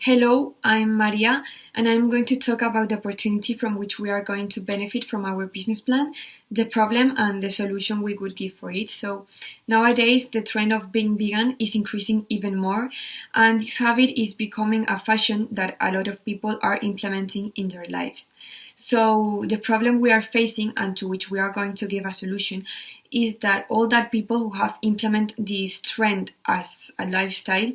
Hello, I'm Maria, and I'm going to talk about the opportunity from which we are going to benefit from our business plan, the problem, and the solution we would give for it. So, nowadays, the trend of being vegan is increasing even more, and this habit is becoming a fashion that a lot of people are implementing in their lives. So, the problem we are facing, and to which we are going to give a solution, is that all that people who have implemented this trend as a lifestyle,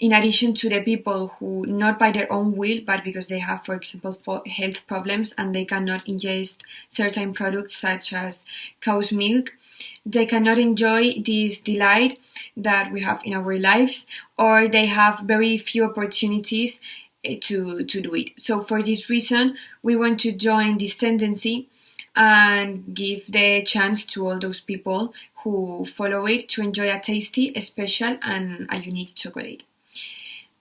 in addition to the people who, not by their own will, but because they have, for example, health problems and they cannot ingest certain products such as cow's milk, they cannot enjoy this delight that we have in our lives, or they have very few opportunities to do it. So for this reason, we want to join this tendency and give the chance to all those people who follow it to enjoy a tasty, special, and a unique chocolate.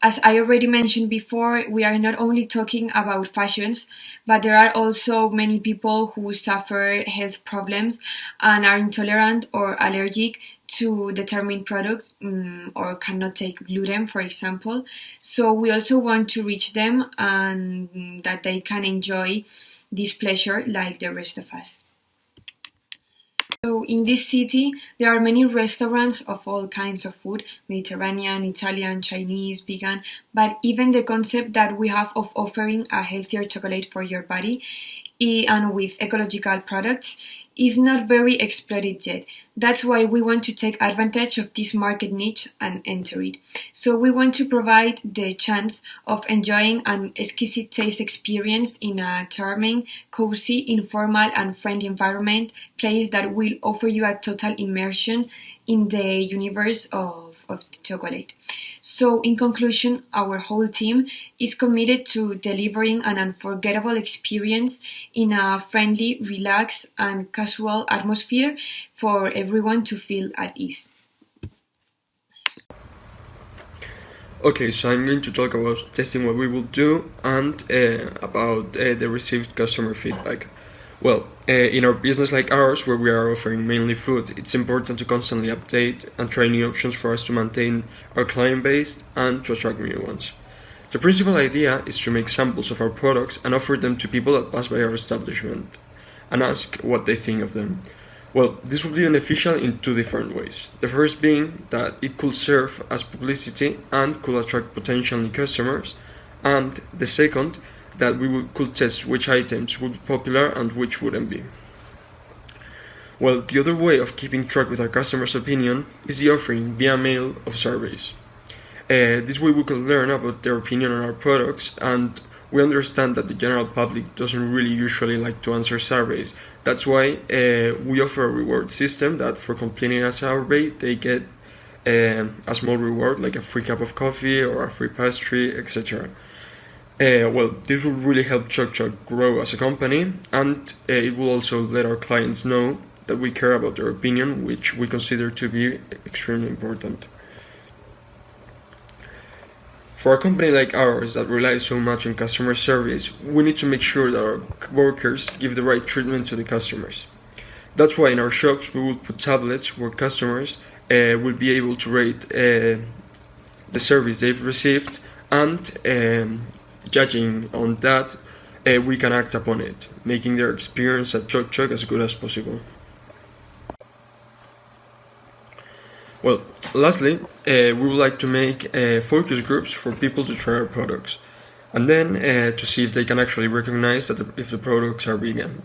As I already mentioned before, we are not only talking about fashions, but there are also many people who suffer health problems and are intolerant or allergic to determined products, or cannot take gluten, for example. So we also want to reach them and that they can enjoy this pleasure like the rest of us. So in this city, there are many restaurants of all kinds of food, Mediterranean, Italian, Chinese, vegan, but even the concept that we have of offering a healthier chocolate for your body and with ecological products is not very exploited yet. That's why we want to take advantage of this market niche and enter it. So we want to provide the chance of enjoying an exquisite taste experience in a charming, cozy, informal and friendly environment, place that will offer you a total immersion in the universe of chocolate. So in conclusion, our whole team is committed to delivering an unforgettable experience in a friendly, relaxed and casual atmosphere for everyone to feel at ease. Okay, so I'm going to talk about testing what we will do and about the received customer feedback. Well, in our business like ours, where we are offering mainly food, it's important to constantly update and try new options for us to maintain our client base and to attract new ones. The principal idea is to make samples of our products and offer them to people that pass by our establishment and ask what they think of them. Well, this will be beneficial in two different ways. The first being that it could serve as publicity and could attract potential new customers, and the second, that could test which items would be popular and which wouldn't be. Well, the other way of keeping track with our customers' opinion is the offering via mail of surveys. This way we can learn about their opinion on our products, and we understand that the general public doesn't really usually like to answer surveys. That's why we offer a reward system that for completing a survey they get a small reward like a free cup of coffee or a free pastry, etc. Well, this will really help Chok Chok grow as a company, and it will also let our clients know that we care about their opinion, which we consider to be extremely important. For a company like ours that relies so much on customer service, we need to make sure that our workers give the right treatment to the customers. That's why in our shops we will put tablets where customers will be able to rate the service they've received, and judging on that, we can act upon it, making their experience at Chok Chok as good as possible. Well, lastly, we would like to make focus groups for people to try our products, and then to see if they can actually recognize that if the products are vegan.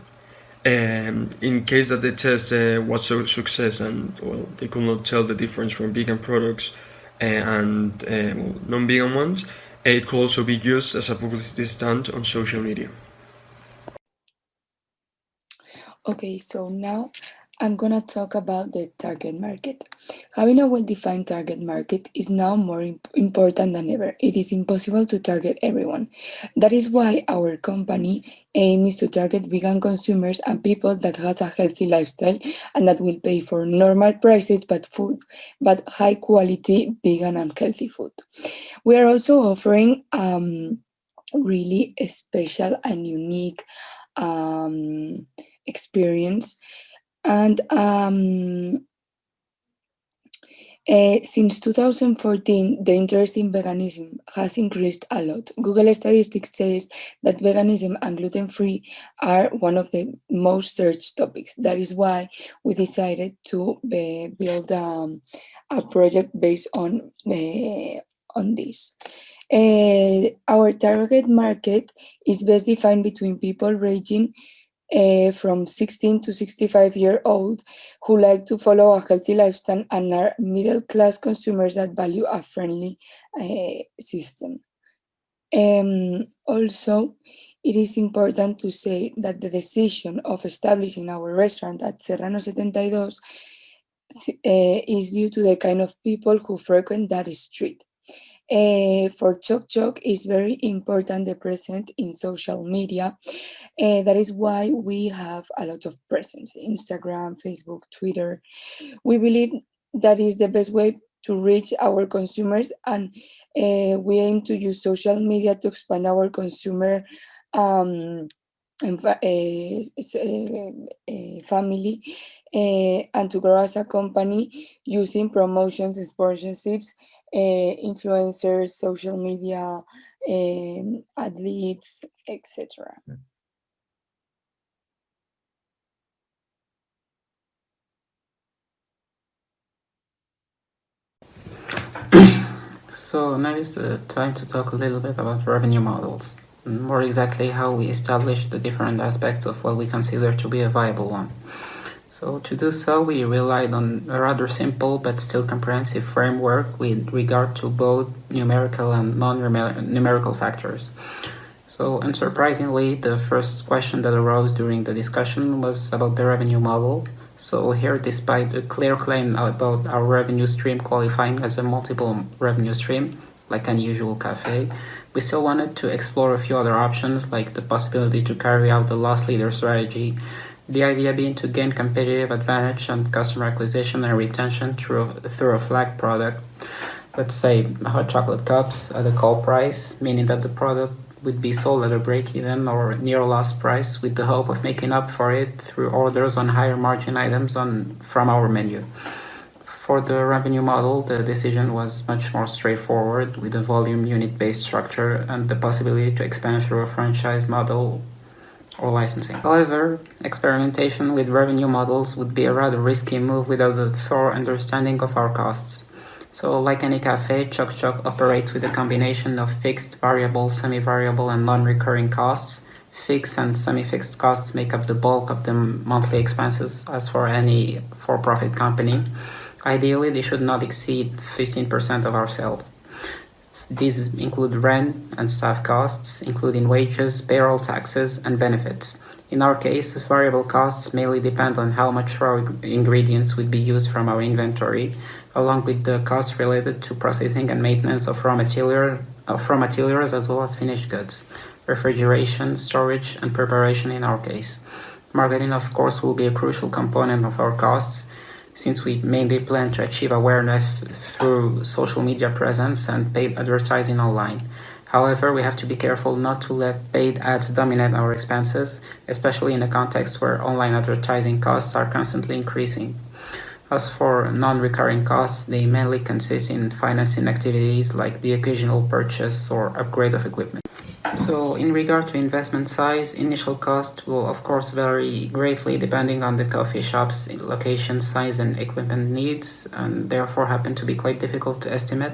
In case that the test was a success and well, they could not tell the difference from vegan products and non-vegan ones, it could also be used as a publicity stunt on social media. Okay, so now I'm gonna talk about the target market. Having a well-defined target market is now more important than ever. It is impossible to target everyone. That is why our company aim is to target vegan consumers and people that has a healthy lifestyle and that will pay for normal prices but high quality vegan and healthy food. We are also offering really special and unique um, experience, and Since 2014, the interest in veganism has increased a lot. Google Statistics says that veganism and gluten-free are one of the most searched topics. That is why we decided to build a project based on this. Our target market is best defined between people ranging from 16 to 65-year-old who like to follow a healthy lifestyle and are middle-class consumers that value a friendly system. Also, it is important to say that the decision of establishing our restaurant at Serrano 72 is due to the kind of people who frequent that street. For Chok Chok, it's very important the presence in social media. That is why we have a lot of presence: Instagram, Facebook, Twitter. We believe that is the best way to reach our consumers, and we aim to use social media to expand our consumer um, family and to grow as a company using promotions, sponsorships, influencers, social media, athletes, etc. So now is the time to talk a little bit about revenue models, and more exactly how we establish the different aspects of what we consider to be a viable one. So to do so, we relied on a rather simple but still comprehensive framework with regard to both numerical and non-numerical factors. So unsurprisingly, the first question that arose during the discussion was about the revenue model. So here, despite a clear claim about our revenue stream qualifying as a multiple revenue stream, like an usual cafe, we still wanted to explore a few other options, like the possibility to carry out the loss leader strategy, the idea being to gain competitive advantage on customer acquisition and retention through a flag product. Let's say hot chocolate cups at a call price, meaning that the product would be sold at a break-even or near loss price with the hope of making up for it through orders on higher margin items from our menu. For the revenue model, the decision was much more straightforward with a volume unit-based structure and the possibility to expand through a franchise model or licensing. However, experimentation with revenue models would be a rather risky move without a thorough understanding of our costs. So, like any cafe, Chok Chok operates with a combination of fixed, variable, semi-variable, and non-recurring costs. Fixed and semi-fixed costs make up the bulk of the monthly expenses, as for any for-profit company. Ideally, they should not exceed 15% of our sales. These include rent and staff costs, including wages, payroll taxes, and benefits. In our case, variable costs mainly depend on how much raw ingredients would be used from our inventory, along with the costs related to processing and maintenance of raw materials as well as finished goods, refrigeration, storage, and preparation in our case. Marketing, of course, will be a crucial component of our costs, since we mainly plan to achieve awareness through social media presence and paid advertising online. However, we have to be careful not to let paid ads dominate our expenses, especially in a context where online advertising costs are constantly increasing. As for non-recurring costs, they mainly consist in financing activities like the occasional purchase or upgrade of equipment. So in regard to investment size, initial cost will of course vary greatly depending on the coffee shop's location, size, and equipment needs, and therefore happen to be quite difficult to estimate.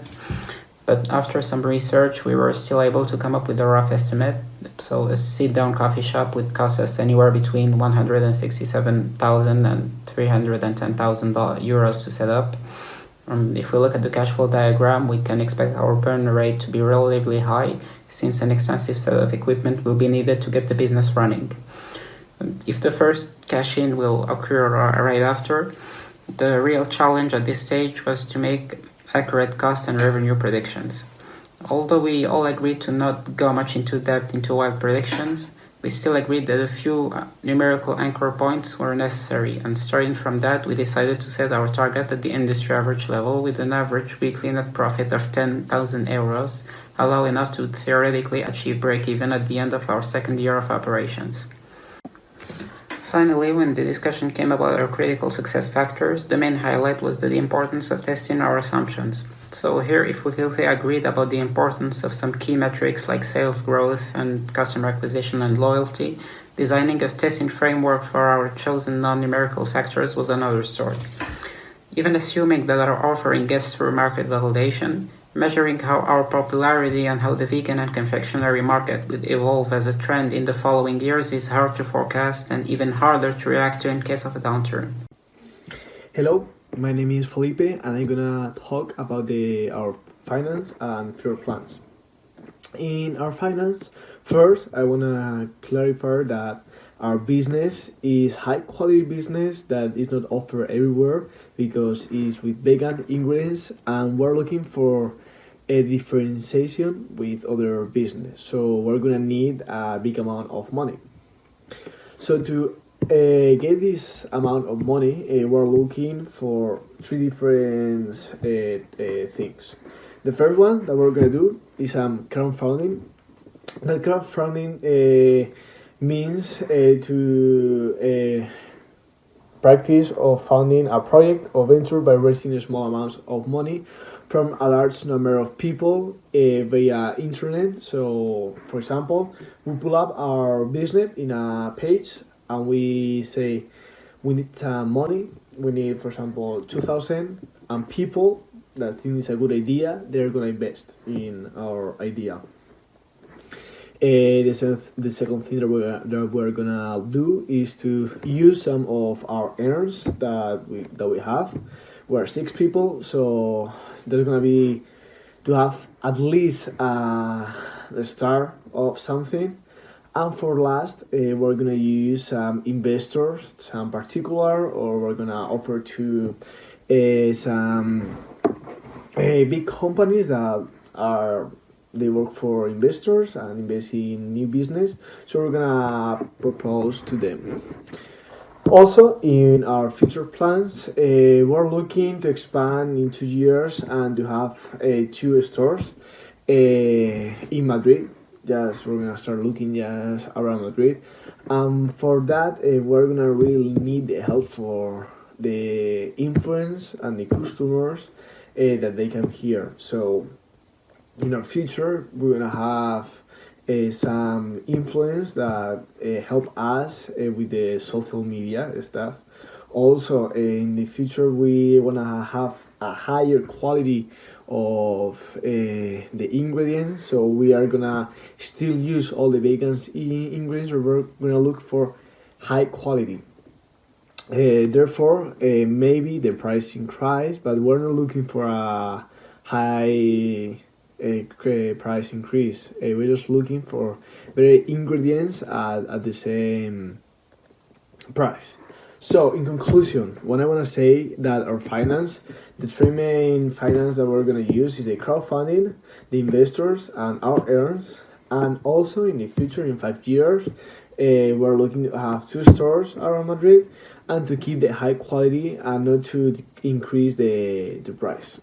But after some research, we were still able to come up with a rough estimate. So a sit-down coffee shop would cost us anywhere between 167,000 and 310,000 euros to set up. If we look at the cash flow diagram, we can expect our burn rate to be relatively high, since an extensive set of equipment will be needed to get the business running. If the first cash-in will occur right after, the real challenge at this stage was to make accurate cost and revenue predictions. Although we all agreed to not go much into depth into wild predictions, we still agreed that a few numerical anchor points were necessary, and starting from that, we decided to set our target at the industry average level with an average weekly net profit of 10,000 euros, allowing us to theoretically achieve break-even at the end of our second year of operations. Finally, when the discussion came about our critical success factors, the main highlight was the importance of testing our assumptions. So here, if we clearly agreed about the importance of some key metrics like sales growth and customer acquisition and loyalty, designing a testing framework for our chosen non-numerical factors was another story. Even assuming that our offering gets through market validation, measuring how our popularity and how the vegan and confectionery market would evolve as a trend in the following years is hard to forecast and even harder to react to in case of a downturn. Hello, my name is Felipe and I'm gonna talk about our finance and future plans. In our finance, first I wanna clarify that our business is high quality business that is not offered everywhere because it's with vegan ingredients and we're looking for a differentiation with other business. So we're gonna need a big amount of money. So to get this amount of money, we're looking for three different things. The first one that we're gonna do is crowdfunding. That crowdfunding means to practice of funding a project or venture by raising small amounts of money from a large number of people via internet. So, for example, we pull up our business in a page and we say we need some money. We need, for example, 2,000, and people that think it's a good idea, they're gonna invest in our idea. The second thing that we're gonna do is to use some of our earners that we have. We're 6 people, so there's gonna be to have at least the start of something. And for last, we're gonna use some investors, some particular, or we're gonna offer to some big companies that they work for investors and invest in new business. So we're gonna propose to them. Also, in our future plans, we're looking to expand in 2 years and to have 2 stores in Madrid. Just we're gonna start looking just around Madrid. For that, we're gonna really need the help for the influence and the customers that they can hear. So in our future, we're gonna have some influence that help us with the social media stuff. Also, in the future, we wanna have a higher quality of the ingredients. So we are gonna still use all the vegan ingredients, or we're gonna look for high quality. Therefore, maybe the price increase, but we're not looking for a high price increase. We're just looking for better ingredients at the same price. So, in conclusion, what I want to say that our finance, the 3 main finance that we're going to use is the crowdfunding, the investors, and our earns. And also in the future, in 5 years, we're looking to have 2 stores around Madrid and to keep the high quality and not to increase the price.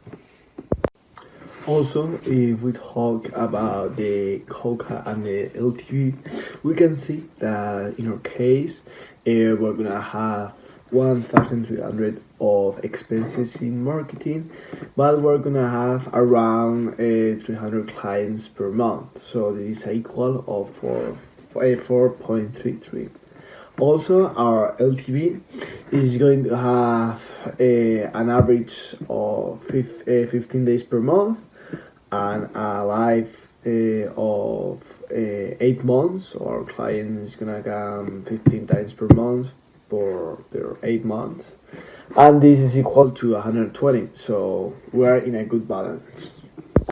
Also, if we talk about the Coca and the LTV, we can see that in our case, we're gonna have 1,300 of expenses in marketing, but we're gonna have around 300 clients per month. So this is equal of 4.33. Also, our LTV is going to have an average of 15 days per month and a life of 8 months. So our client is gonna come 15 times per month for their 8 months, and this is equal to 120. So we're in a good balance.